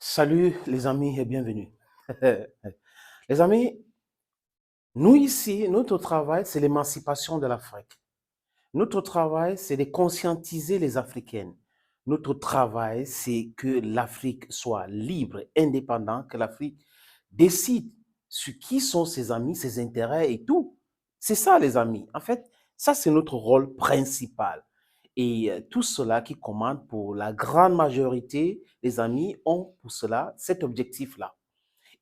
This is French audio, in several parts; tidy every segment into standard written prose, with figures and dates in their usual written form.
Salut les amis et bienvenue. Les amis, nous ici, notre travail, c'est l'émancipation de l'Afrique. Notre travail, c'est de conscientiser les Africaines. Notre travail, c'est que l'Afrique soit libre, indépendante, que l'Afrique décide sur qui sont ses amis, ses intérêts et tout. C'est ça, les amis. En fait, ça, c'est notre rôle principal. Et tout cela qui commande pour la grande majorité, les amis, ont pour cela cet objectif-là.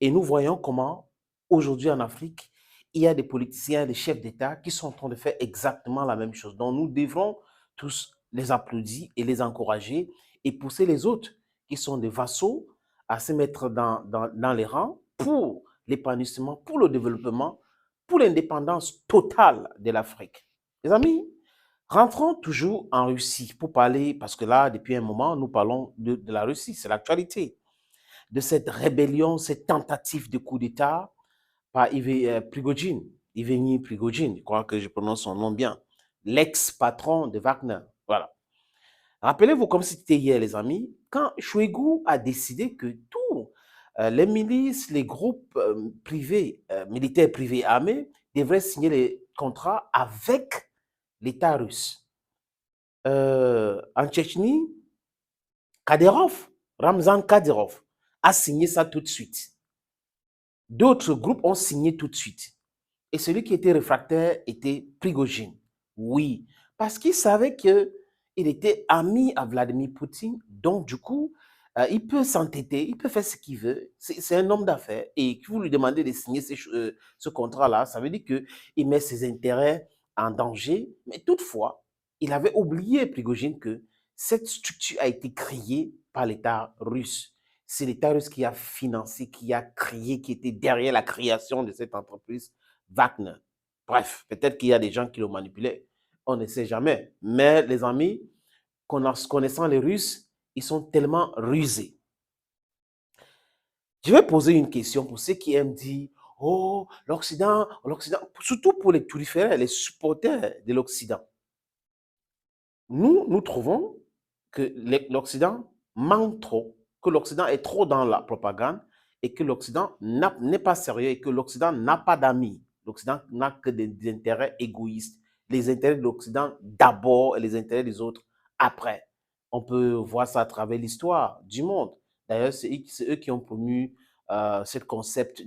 Et nous voyons comment, aujourd'hui en Afrique, il y a des politiciens, des chefs d'État qui sont en train de faire exactement la même chose. Donc, nous devrons tous les applaudir et les encourager et pousser les autres qui sont des vassaux à se mettre dans les rangs pour l'épanouissement, pour le développement, pour l'indépendance totale de l'Afrique. Les amis, rentrons toujours en Russie pour parler, parce que là, depuis un moment, nous parlons de la Russie, c'est l'actualité de cette rébellion, cette tentative de coup d'État par Prigogine, Evgeny Prigogine, je crois que je prononce son nom bien, l'ex-patron de Wagner. Voilà. Rappelez-vous, comme c'était hier, les amis, quand Shoigu a décidé que tous les milices, les groupes privés, militaires privés armés, devraient signer les contrats avec l'État russe. En Tchétchénie, Kadyrov, Ramzan Kadyrov, a signé ça tout de suite. D'autres groupes ont signé tout de suite. Et celui qui était réfractaire était Prigogine. Oui, parce qu'il savait qu'il était ami à Vladimir Poutine. Donc, du coup, il peut s'entêter, il peut faire ce qu'il veut. C'est un homme d'affaires. Et que vous lui demandez de signer ce contrat-là, ça veut dire qu'il met ses intérêts en danger. Mais toutefois, il avait oublié, Prigogine, que cette structure a été créée par l'État russe. C'est l'État russe qui a financé, qui a créé, qui était derrière la création de cette entreprise Wagner. Bref, peut-être qu'il y a des gens qui le manipulaient. On ne sait jamais. Mais les amis, connaissant les Russes, ils sont tellement rusés. Je vais poser une question pour ceux qui aiment dire oh, l'Occident, surtout pour les turiféraires, les supporters de l'Occident. Nous trouvons que l'Occident manque trop, que l'Occident est trop dans la propagande et que l'Occident n'est pas sérieux et que l'Occident n'a pas d'amis. L'Occident n'a que des intérêts égoïstes. Les intérêts de l'Occident d'abord et les intérêts des autres après. On peut voir ça à travers l'histoire du monde. D'ailleurs, c'est eux qui ont promu ce concept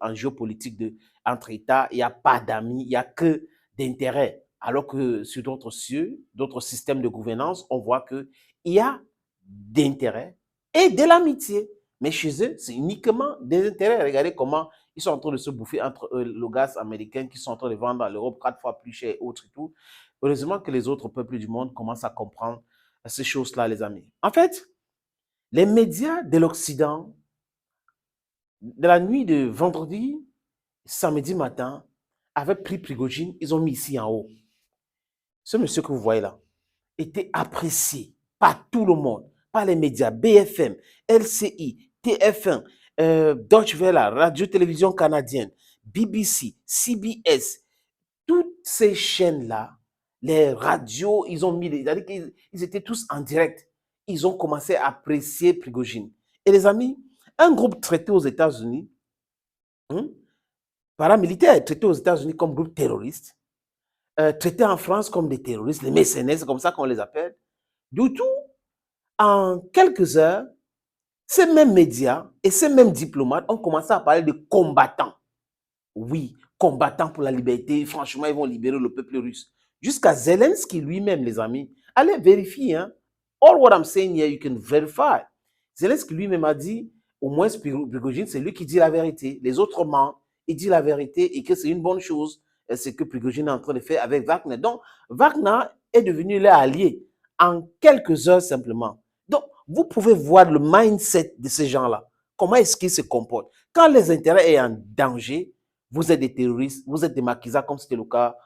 en géopolitique entre États, il n'y a pas d'amis, il n'y a que d'intérêts. Alors que sur d'autres cieux, d'autres systèmes de gouvernance, on voit qu'il y a d'intérêt et de l'amitié. Mais chez eux, c'est uniquement des intérêts. Regardez comment ils sont en train de se bouffer entre eux le gaz américain qu'ils sont en train de vendre à l'Europe 4 fois plus cher et autres et tout. Heureusement que les autres peuples du monde commencent à comprendre ces choses-là, les amis. En fait, les médias de l'Occident, de la nuit de vendredi, samedi matin, avaient pris Prigogine, ils ont mis ici en haut. Ce monsieur que vous voyez là était apprécié par tout le monde, par les médias, BFM, LCI, TF1, Deutsche Welle, Radio-Télévision canadienne, BBC, CBS, toutes ces chaînes-là, les radios, ils ont mis, c'est-à-dire qu'ils étaient tous en direct. Ils ont commencé à apprécier Prigogine. Et les amis, un groupe traité aux États-Unis, paramilitaire traité aux États-Unis comme groupe terroriste, traités en France comme des terroristes, les mercenaires, c'est comme ça qu'on les appelle. Du tout, en quelques heures, ces mêmes médias et ces mêmes diplomates ont commencé à parler de combattants. Oui, combattants pour la liberté. Franchement, ils vont libérer le peuple russe. Jusqu'à Zelensky lui-même, les amis. Allez vérifier. Hein? All what I'm saying here, you can verify. Zelensky lui-même a dit, au moins Prigogine, c'est lui qui dit la vérité. Les autres mentent. Il dit la vérité et que c'est une bonne chose. C'est que Prigogine est en train de faire avec Wagner. Donc, Wagner est devenu leur allié en quelques heures simplement. Donc, vous pouvez voir le mindset de ces gens-là. Comment est-ce qu'ils se comportent? Quand les intérêts sont en danger, vous êtes des terroristes, vous êtes des maquisards, comme c'était le cas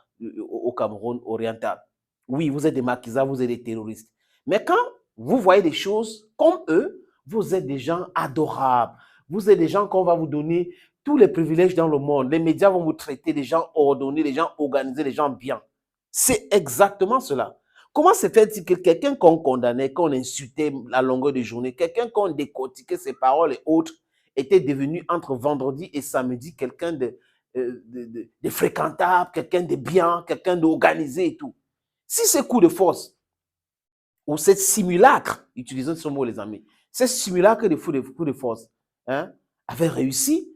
au Cameroun oriental. Oui, vous êtes des maquisards, vous êtes des terroristes. Mais quand vous voyez des choses comme eux, vous êtes des gens adorables. Vous êtes des gens qu'on va vous donner tous les privilèges dans le monde. Les médias vont vous traiter des gens ordonnés, des gens organisés, des gens bien. C'est exactement cela. Comment se fait-il que quelqu'un qu'on condamnait, qu'on insultait à longueur de journée, quelqu'un qu'on décortiquait ses paroles et autres, était devenu entre vendredi et samedi quelqu'un de fréquentable, quelqu'un de bien, quelqu'un d'organisé et tout. Si ce coup de force, ou cette simulacre, utilisons ce mot les amis, ce simulacre de coup de force hein, avait réussi,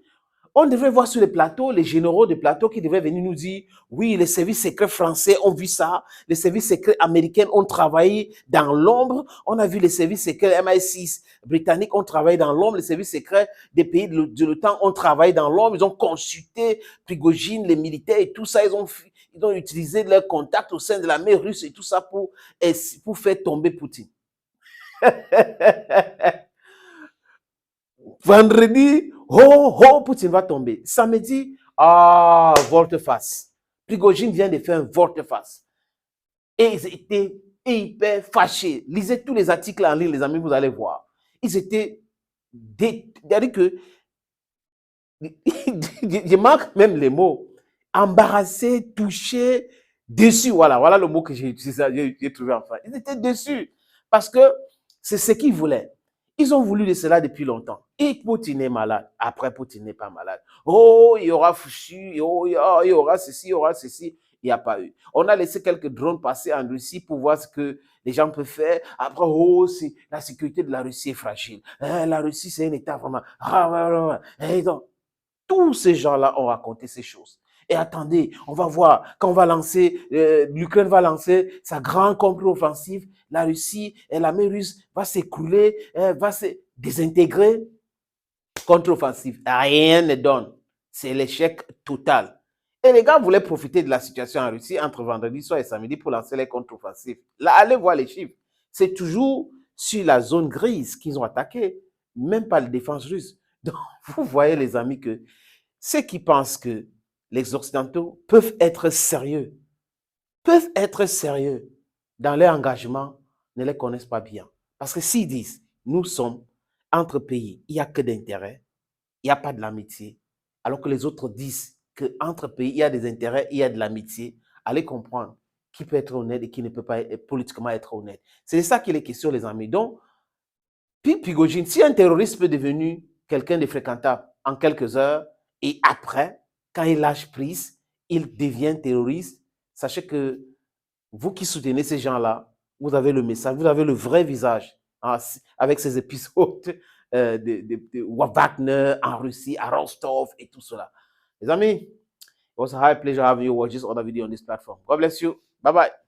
on devrait voir sur les plateaux, les généraux de plateau qui devraient venir nous dire, oui, les services secrets français ont vu ça, les services secrets américains ont travaillé dans l'ombre, on a vu les services secrets MI6 britanniques ont travaillé dans l'ombre, les services secrets des pays de l'OTAN ont travaillé dans l'ombre, ils ont consulté Prigogine, les militaires et tout ça, ils ont utilisé leurs contacts au sein de l'armée russe et tout ça pour faire tomber Poutine. Vendredi, Poutine va tomber. Samedi, volte-face. Prigogine vient de faire un volte-face. Et ils étaient hyper fâchés. Lisez tous les articles en ligne, les amis, vous allez voir. Ils étaient... C'est-à-dire que... je marque même les mots. Embarrassés, touchés, déçus. Voilà le mot que j'ai trouvé enfin. Ils étaient déçus. Parce que c'est ce qu'ils voulaient. Ils ont voulu de cela depuis longtemps. Et Poutine est malade. Après, Poutine n'est pas malade. Oh, il y aura Fouchu. Oh, il y aura ceci, il y aura ceci. Il n'y a pas eu. On a laissé quelques drones passer en Russie pour voir ce que les gens peuvent faire. Après, la sécurité de la Russie est fragile. La Russie, c'est un État vraiment... Et donc, tous ces gens-là ont raconté ces choses. Et attendez, on va voir, quand on va lancer, l'Ukraine va lancer sa grande contre-offensive, la Russie et l'armée russe va s'écrouler, va se désintégrer. Contre-offensive, rien ne donne. C'est l'échec total. Et les gars voulaient profiter de la situation en Russie entre vendredi soir et samedi pour lancer les contre-offensives. Là, allez voir les chiffres. C'est toujours sur la zone grise qu'ils ont attaqué, même pas la défense russe. Donc, vous voyez les amis que ceux qui pensent que les Occidentaux peuvent être sérieux dans leur engagement, ne les connaissent pas bien. Parce que s'ils disent, nous sommes entre pays, il n'y a que d'intérêt, il n'y a pas de l'amitié, alors que les autres disent qu'entre pays, il y a des intérêts, il y a de l'amitié, allez comprendre qui peut être honnête et qui ne peut pas politiquement être honnête. C'est de ça qu'il est question, les amis. Donc, Prigogine, si un terroriste peut devenir quelqu'un de fréquentable en quelques heures, et après, quand il lâche prise, il devient terroriste, sachez que vous qui soutenez ces gens-là, vous avez le message, vous avez le vrai visage hein, avec ces épisodes de Wagner en Russie, à Rostov et tout cela. Les amis, it was a high pleasure having you watch this other video on this platform. God bless you. Bye bye.